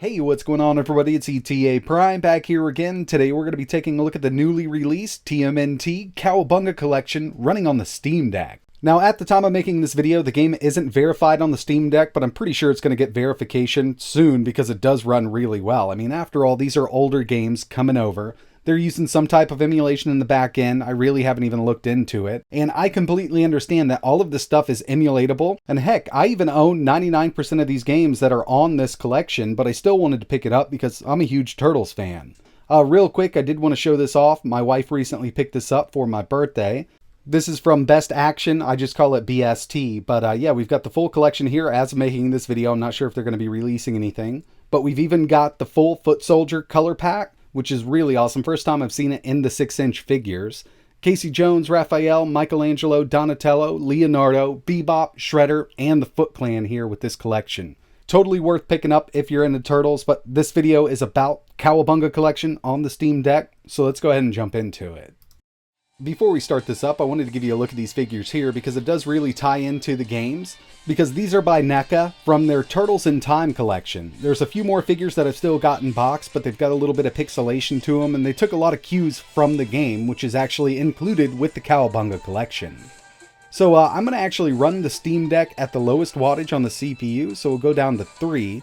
Hey, what's going on everybody? It's ETAPRIME back here again. Today we're going to be taking a look at the newly released TMNT Cowabunga Collection running on the Steam Deck. Now at the time of making this video, the game isn't verified on the Steam Deck, but I'm pretty sure it's going to get verification soon because it does run really well. I mean, after all, these are older games coming over. They're using some type of emulation in the back end. I really haven't even looked into it. And I completely understand that all of this stuff is emulatable. And heck, I even own 99% of these games that are on this collection, but I still wanted to pick it up because I'm a huge Turtles fan. Real quick, I did want to show this off. My wife recently picked this up for my birthday. This is from Best Action. I just call it BST. But yeah, we've got the full collection here as of making this video. I'm not sure if they're going to be releasing anything. But we've even got the full Foot Soldier color pack, which is really awesome. First time I've seen it in the 6-inch figures. Casey Jones, Raphael, Michelangelo, Donatello, Leonardo, Bebop, Shredder, and the Foot Clan here with this collection. Totally worth picking up if you're into Turtles, but this video is about Cowabunga Collection on the Steam Deck, so let's go ahead and jump into it. Before we start this up, I wanted to give you a look at these figures here because it does really tie into the games. Because these are by NECA from their Turtles in Time collection. There's a few more figures that I've still got in box, but they've got a little bit of pixelation to them, and they took a lot of cues from the game, which is actually included with the Cowabunga collection. So I'm going to actually run the Steam Deck at the lowest wattage on the CPU, so we'll go down to 3.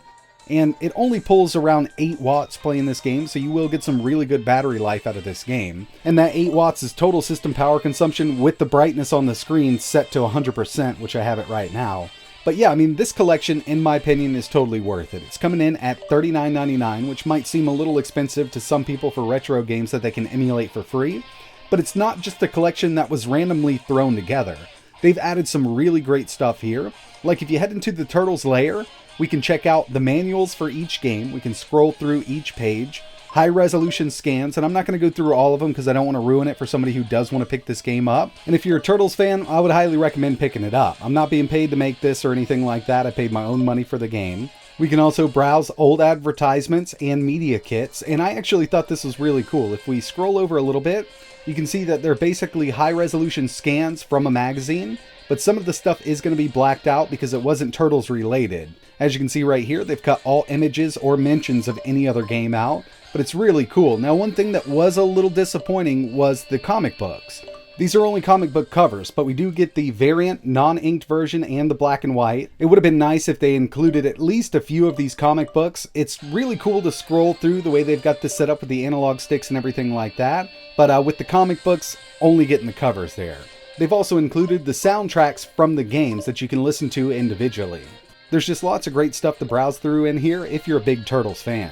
And it only pulls around 8 watts playing this game, so you will get some really good battery life out of this game. And that 8 watts is total system power consumption with the brightness on the screen set to 100%, which I have it right now. But yeah, I mean, this collection, in my opinion, is totally worth it. It's coming in at $39.99, which might seem a little expensive to some people for retro games that they can emulate for free. But it's not just a collection that was randomly thrown together. They've added some really great stuff here. Like if you head into the Turtles layer, we can check out the manuals for each game. We can scroll through each page. High resolution scans, and I'm not going to go through all of them because I don't want to ruin it for somebody who does want to pick this game up. And if you're a Turtles fan, I would highly recommend picking it up. I'm not being paid to make this or anything like that. I paid my own money for the game. We can also browse old advertisements and media kits, and I actually thought this was really cool. If we scroll over a little bit, you can see that they're basically high resolution scans from a magazine, but some of the stuff is going to be blacked out because it wasn't Turtles related. As you can see right here, they've cut all images or mentions of any other game out, but it's really cool. Now, one thing that was a little disappointing was the comic books. These are only comic book covers, but we do get the variant non-inked version and the black and white. It would have been nice if they included at least a few of these comic books. It's really cool to scroll through the way they've got this set up with the analog sticks and everything like that, but with the comic books, only getting the covers there. They've also included the soundtracks from the games that you can listen to individually. There's just lots of great stuff to browse through in here if you're a big Turtles fan.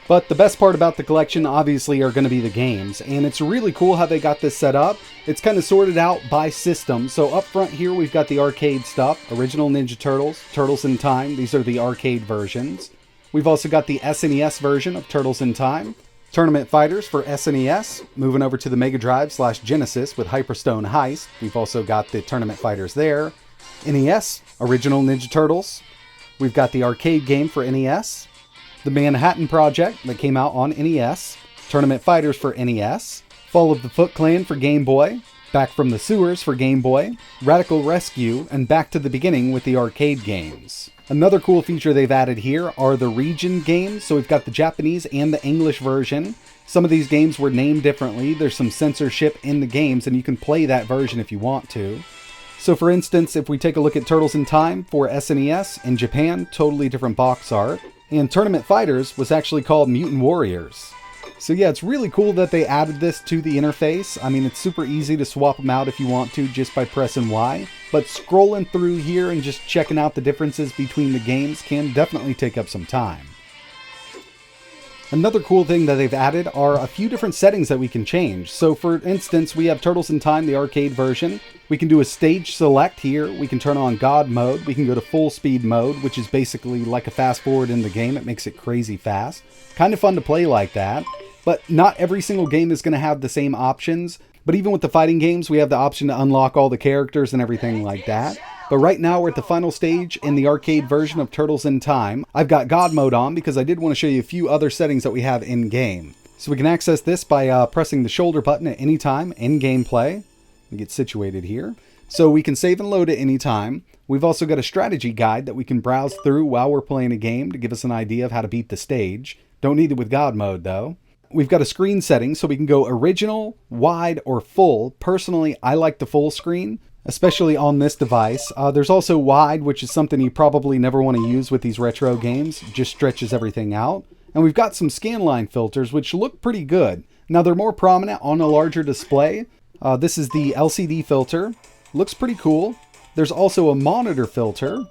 But the best part about the collection obviously are going to be the games, and it's really cool how they got this set up. It's kind of sorted out by system. So up front here we've got the arcade stuff, Original Ninja Turtles, Turtles in Time. These are the arcade versions. We've also got the SNES version of Turtles in Time. Tournament Fighters for SNES, moving over to the Mega Drive/Genesis with Hyperstone Heist. We've also got the Tournament Fighters there. NES, Original Ninja Turtles. We've got the arcade game for NES. The Manhattan Project that came out on NES. Tournament Fighters for NES. Fall of the Foot Clan for Game Boy. Back from the Sewers for Game Boy. Radical Rescue, and Back to the Beginning with the arcade games. Another cool feature they've added here are the region games. So we've got the Japanese and the English version. Some of these games were named differently. There's some censorship in the games, and you can play that version if you want to. So for instance, if we take a look at Turtles in Time for SNES, in Japan, totally different box art. And Tournament Fighters was actually called Mutant Warriors. So yeah, it's really cool that they added this to the interface. I mean, it's super easy to swap them out if you want to just by pressing Y. But scrolling through here and just checking out the differences between the games can definitely take up some time. Another cool thing that they've added are a few different settings that we can change. So for instance, we have Turtles in Time, the arcade version. We can do a stage select here. We can turn on God mode. We can go to full speed mode, which is basically like a fast forward in the game. It makes it crazy fast. Kind of fun to play like that. But not every single game is going to have the same options. But even with the fighting games, we have the option to unlock all the characters and everything like that. But right now we're at the final stage in the arcade version of Turtles in Time. I've got God mode on because I did want to show you a few other settings that we have in game. So we can access this by pressing the shoulder button at any time in gameplay. And get situated here. So we can save and load at any time. We've also got a strategy guide that we can browse through while we're playing a game to give us an idea of how to beat the stage. Don't need it with God mode though. We've got a screen setting so we can go original, wide, or full. Personally, I like the full screen, especially on this device. There's also wide, which is something you probably never want to use with these retro games. It just stretches everything out. And we've got some scanline filters, which look pretty good. Now, they're more prominent on a larger display. This is the LCD filter. Looks pretty cool. There's also a monitor filter.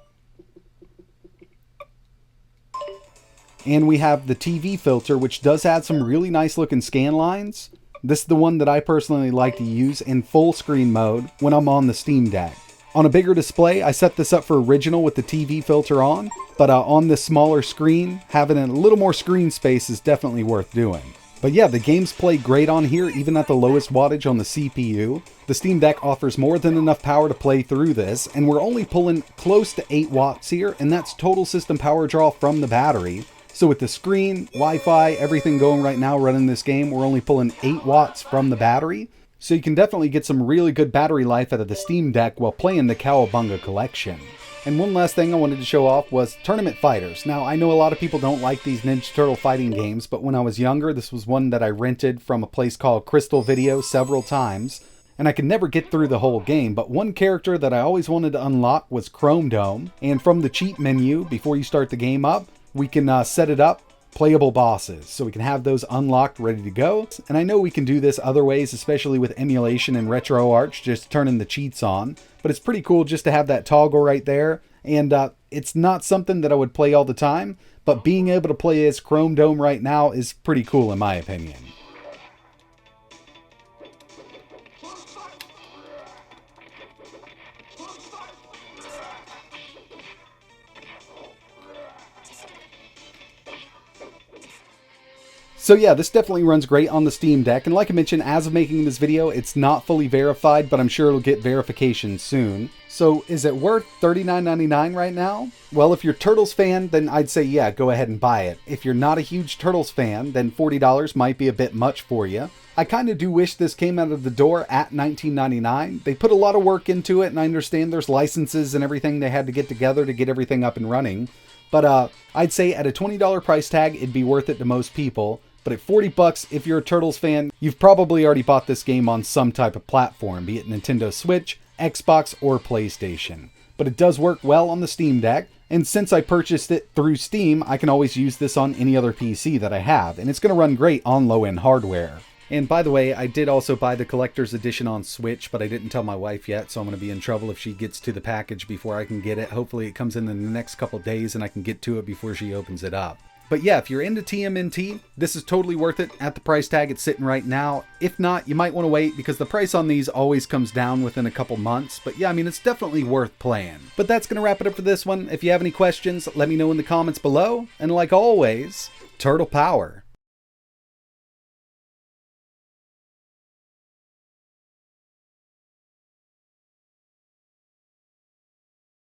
And we have the TV filter, which does add some really nice looking scan lines. This is the one that I personally like to use in full screen mode when I'm on the Steam Deck. On a bigger display, I set this up for original with the TV filter on, but on this smaller screen, having a little more screen space is definitely worth doing. But yeah, the games play great on here, even at the lowest wattage on the CPU. The Steam Deck offers more than enough power to play through this, and we're only pulling close to 8 watts here, and that's total system power draw from the battery. So with the screen, Wi-Fi, everything going right now running this game, we're only pulling 8 watts from the battery. So you can definitely get some really good battery life out of the Steam Deck while playing the Cowabunga Collection. And one last thing I wanted to show off was Tournament Fighters. Now, I know a lot of people don't like these Ninja Turtle fighting games, but when I was younger, this was one that I rented from a place called Crystal Video several times. And I could never get through the whole game, but one character that I always wanted to unlock was Chrome Dome. And from the cheat menu, before you start the game up, we can set it up, playable bosses, so we can have those unlocked, ready to go. And I know we can do this other ways, especially with emulation and RetroArch, just turning the cheats on. But it's pretty cool just to have that toggle right there. And it's not something that I would play all the time, but being able to play as Chrome Dome right now is pretty cool in my opinion. So yeah, this definitely runs great on the Steam Deck, and like I mentioned, as of making this video, it's not fully verified, but I'm sure it'll get verification soon. So is it worth $39.99 right now? Well, if you're Turtles fan, then I'd say yeah, go ahead and buy it. If you're not a huge Turtles fan, then $40 might be a bit much for you. I kind of do wish this came out of the door at $19.99. They put a lot of work into it, and I understand there's licenses and everything they had to get together to get everything up and running. But I'd say at a $20 price tag, it'd be worth it to most people. But at 40 bucks, if you're a Turtles fan, you've probably already bought this game on some type of platform, be it Nintendo Switch, Xbox, or PlayStation. But it does work well on the Steam Deck, and since I purchased it through Steam, I can always use this on any other PC that I have, and it's going to run great on low-end hardware. And by the way, I did also buy the collector's edition on Switch, but I didn't tell my wife yet, so I'm going to be in trouble if she gets to the package before I can get it. Hopefully it comes in the next couple days and I can get to it before she opens it up. But yeah, if you're into TMNT, this is totally worth it at the price tag it's sitting right now. If not, you might want to wait because the price on these always comes down within a couple months. But yeah, I mean, it's definitely worth playing. But that's going to wrap it up for this one. If you have any questions, let me know in the comments below. And like always, Turtle Power.